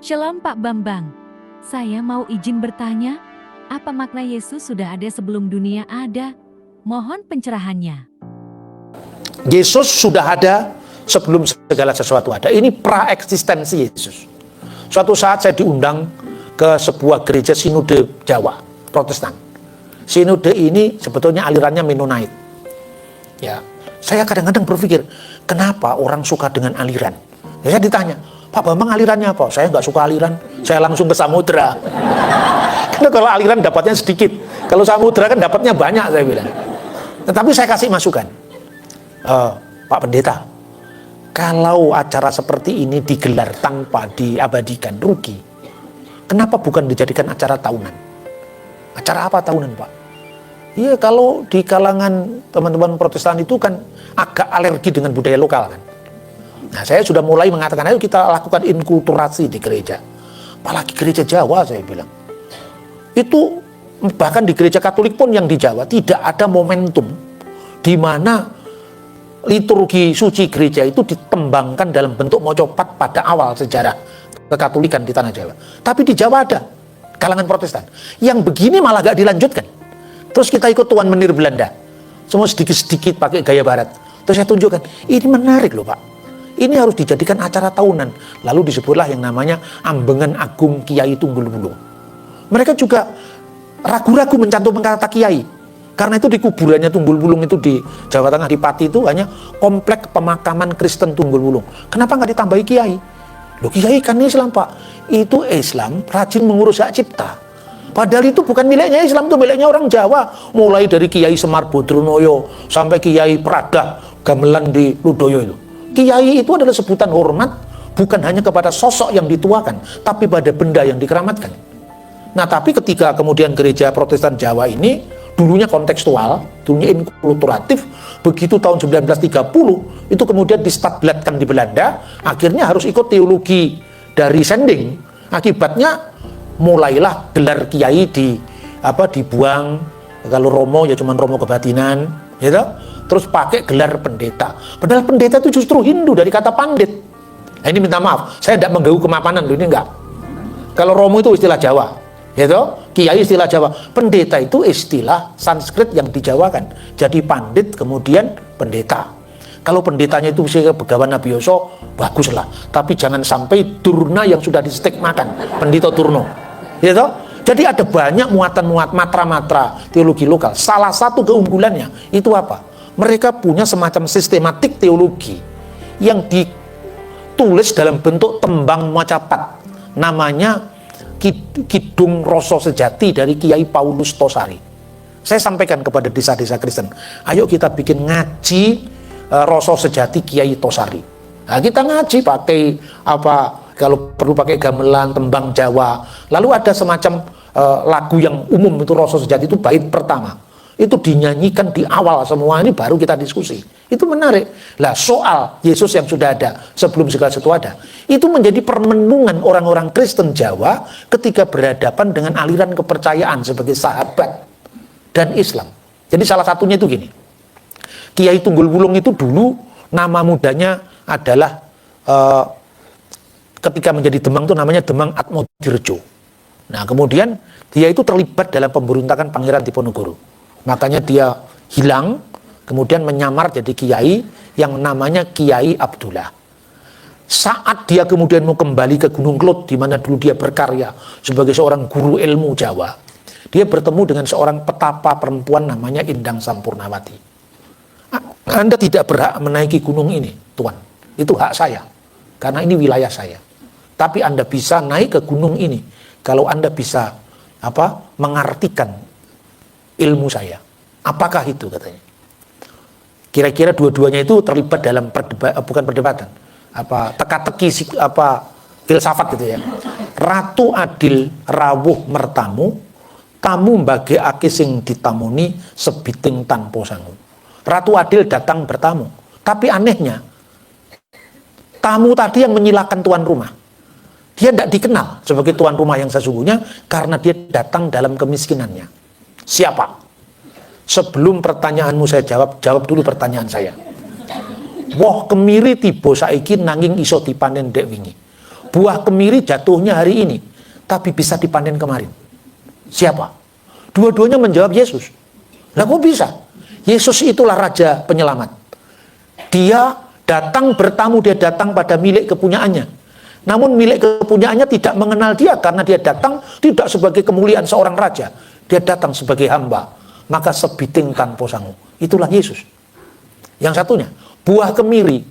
Shalom Pak Bambang, saya mau izin bertanya, apa makna Yesus sudah ada sebelum dunia ada? Mohon pencerahannya. Yesus sudah ada sebelum segala sesuatu ada. Ini pra-eksistensi Yesus. Suatu saat saya diundang ke sebuah gereja sinode Jawa, Protestan. Sinode ini sebetulnya alirannya Mennonite. Ya, saya kadang-kadang berpikir, kenapa orang suka dengan aliran? Ya, saya ditanya, Pak Bambang alirannya apa? Saya nggak suka aliran, saya langsung ke samudra. Karena kalau aliran dapatnya sedikit, kalau samudra kan dapatnya banyak, saya bilang. Tetapi saya kasih masukan, Pak Pendeta, kalau acara seperti ini digelar tanpa diabadikan, rugi. Kenapa bukan dijadikan acara tahunan? Acara apa tahunan, Pak? Iya, kalau di kalangan teman-teman Protestan itu kan agak alergi dengan budaya lokal kan. Nah, saya sudah mulai mengatakan, ayo kita lakukan inkulturasi di gereja. Apalagi gereja Jawa, saya bilang. Itu bahkan di gereja Katolik pun yang di Jawa tidak ada momentum di mana liturgi suci gereja itu ditembangkan dalam bentuk mocopat pada awal sejarah kekatolikan di tanah Jawa. Tapi di Jawa ada kalangan Protestan yang begini malah gak dilanjutkan. Terus kita ikut Tuan Menir Belanda, semua sedikit-sedikit pakai gaya barat. Terus saya tunjukkan, ini menarik loh Pak. Ini harus dijadikan acara tahunan. Lalu disebutlah yang namanya Ambengan Agung Kiai Tunggul Wulung. Mereka juga ragu-ragu mencantumkan kata kiai. Karena itu di kuburannya Tunggul Wulung itu di Jawa Tengah, di Pati itu hanya komplek pemakaman Kristen Tunggul Wulung. Kenapa nggak ditambahi kiai? Loh, kiai kan Islam Pak. Itu Islam rajin mengurus hak cipta. Padahal itu bukan miliknya Islam, itu miliknya orang Jawa. Mulai dari Kiai Semar Bodronoyo sampai Kiai Prada Gamelan di Ludoyo itu. Kiai itu adalah sebutan hormat bukan hanya kepada sosok yang dituakan, tapi pada benda yang dikeramatkan. Nah, tapi ketika kemudian gereja Protestan Jawa ini dulunya kontekstual, dulunya inkulturatif, begitu tahun 1930 itu kemudian distatblatkan di Belanda, akhirnya harus ikut teologi dari Sending. Akibatnya mulailah gelar kiai dibuang. Kalau Romo ya cuman Romo kebatinan, gitu. Terus pakai gelar pendeta. Padahal pendeta itu justru Hindu dari kata pandit. Nah, ini minta maaf, saya tidak mengganggu kemapanan, ini enggak. Kalau Romo itu istilah Jawa, gitu. Kiai istilah Jawa. Pendeta itu istilah Sanskrit yang dijawakan. Jadi pandit kemudian pendeta. Kalau pendetanya itu usia Begawan Nabioso, baguslah. Tapi jangan sampai Durna yang sudah distigmakan, Pendito Turno, gitu. Jadi ada banyak muatan-muat matra-matra teologi lokal. Salah satu keunggulannya itu apa? Mereka punya semacam sistematik teologi yang ditulis dalam bentuk tembang macapat. Namanya Kidung Rasa Sejati dari Kiai Paulus Tosari. Saya sampaikan kepada desa-desa Kristen, ayo kita bikin ngaji Rasa Sejati Kiai Tosari. Nah, kita ngaji pakai kalau perlu pakai gamelan, tembang Jawa. Lalu ada semacam lagu yang umum itu Rasa Sejati itu bait pertama. Itu dinyanyikan di awal semua, ini baru kita diskusi. Itu menarik. Lah, soal Yesus yang sudah ada sebelum segala sesuatu ada, itu menjadi permenungan orang-orang Kristen Jawa ketika berhadapan dengan aliran kepercayaan sebagai sahabat dan Islam. Jadi salah satunya itu gini. Kiai Tunggul Wulung itu dulu nama mudanya adalah ketika menjadi Demang itu namanya Demang Atmodirjo. Nah, kemudian dia itu terlibat dalam pemberontakan Pangeran Diponegoro. Makanya dia hilang, kemudian menyamar jadi kiai yang namanya Kiai Abdullah. Saat dia kemudian mau kembali ke Gunung Klut, di mana dulu dia berkarya sebagai seorang guru ilmu Jawa, dia bertemu dengan seorang petapa perempuan namanya Indang Sampurnawati. Anda tidak berhak menaiki gunung ini, Tuan. Itu hak saya, karena ini wilayah saya. Tapi Anda bisa naik ke gunung ini kalau Anda bisa mengartikan ilmu saya. Apakah itu, katanya. Kira-kira dua-duanya itu terlibat dalam bukan perdebatan, teka-teki filsafat gitu ya. Ratu adil rawuh mertamu, tamu mbagekake sing ditamoni sebiting tanpa sangu. Ratu adil datang bertamu, tapi anehnya tamu tadi yang menyilakan tuan rumah. Dia tidak dikenal sebagai tuan rumah yang sesungguhnya karena dia datang dalam kemiskinannya. Siapa? Sebelum pertanyaanmu saya jawab dulu pertanyaan saya. Woh kemiri tiba saiki nanging iso dipanen dek wingi. buah kemiri jatuhnya hari ini, tapi bisa dipanen kemarin. Siapa? Dua-duanya menjawab Yesus. Lah kok bisa? Yesus itulah Raja Penyelamat. Dia datang bertamu, dia datang pada milik kepunyaannya. Namun milik kepunyaannya tidak mengenal dia, karena dia datang tidak sebagai kemuliaan seorang raja. Dia datang sebagai hamba. Maka sebiting tanpa sangu. Itulah Yesus. Yang satunya, buah kemiri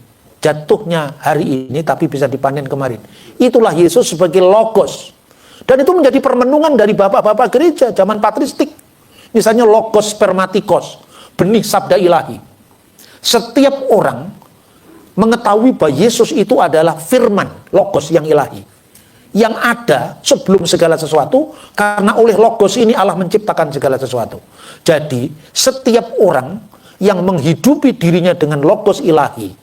jatuhnya hari ini tapi bisa dipanen kemarin. Itulah Yesus sebagai logos. Dan itu menjadi permenungan dari bapak-bapak gereja zaman patristik. Misalnya logos spermatikos, benih sabda ilahi. Setiap orang mengetahui bahwa Yesus itu adalah firman, logos yang ilahi, yang ada sebelum segala sesuatu, karena oleh logos ini Allah menciptakan segala sesuatu. Jadi setiap orang yang menghidupi dirinya dengan logos ilahi,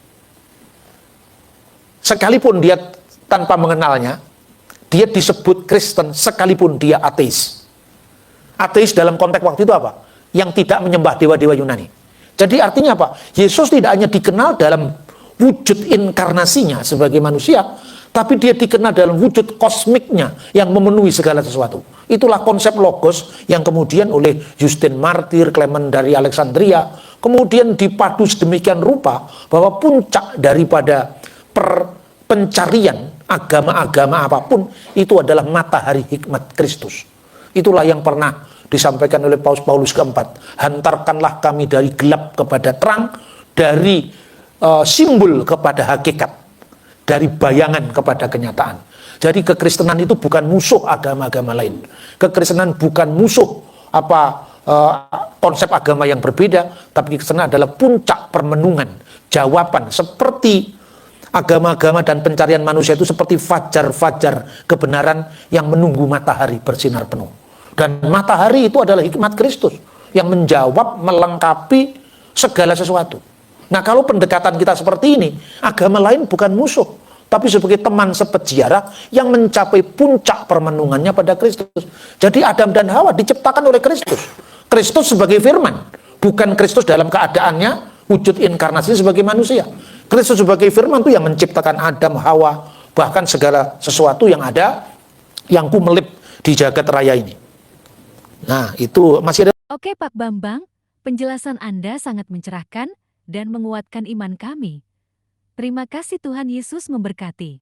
sekalipun dia tanpa mengenalnya, dia disebut Kristen sekalipun dia ateis. Ateis dalam konteks waktu itu apa? Yang tidak menyembah dewa-dewa Yunani. Jadi artinya apa? Yesus tidak hanya dikenal dalam wujud inkarnasinya sebagai manusia, tapi dia dikenal dalam wujud kosmiknya yang memenuhi segala sesuatu. Itulah konsep logos yang kemudian oleh Justin Martir, Clement dari Alexandria, kemudian dipadu sedemikian rupa bahwa puncak daripada pencarian agama-agama apapun itu adalah matahari hikmat Kristus. Itulah yang pernah disampaikan oleh Paulus keempat. Hantarkanlah kami dari gelap kepada terang, dari simbol kepada hakikat, dari bayangan kepada kenyataan. Jadi kekristenan itu bukan musuh agama-agama lain. Kekristenan bukan musuh konsep agama yang berbeda, tapi kekristenan adalah puncak permenungan, jawaban, seperti agama-agama dan pencarian manusia itu seperti fajar-fajar kebenaran yang menunggu matahari bersinar penuh. Dan matahari itu adalah hikmat Kristus yang menjawab, melengkapi segala sesuatu. Nah, kalau pendekatan kita seperti ini, agama lain bukan musuh, tapi sebagai teman sepeziarah yang mencapai puncak permenungannya pada Kristus. Jadi Adam dan Hawa diciptakan oleh Kristus. Kristus sebagai firman, bukan Kristus dalam keadaannya wujud inkarnasi sebagai manusia. Kristus sebagai firman itu yang menciptakan Adam, Hawa, bahkan segala sesuatu yang ada, yang kumelip di jagat raya ini. Nah, itu masih ada. Oke Pak Bambang, penjelasan Anda sangat mencerahkan dan menguatkan iman kami. Terima kasih, Tuhan Yesus memberkati.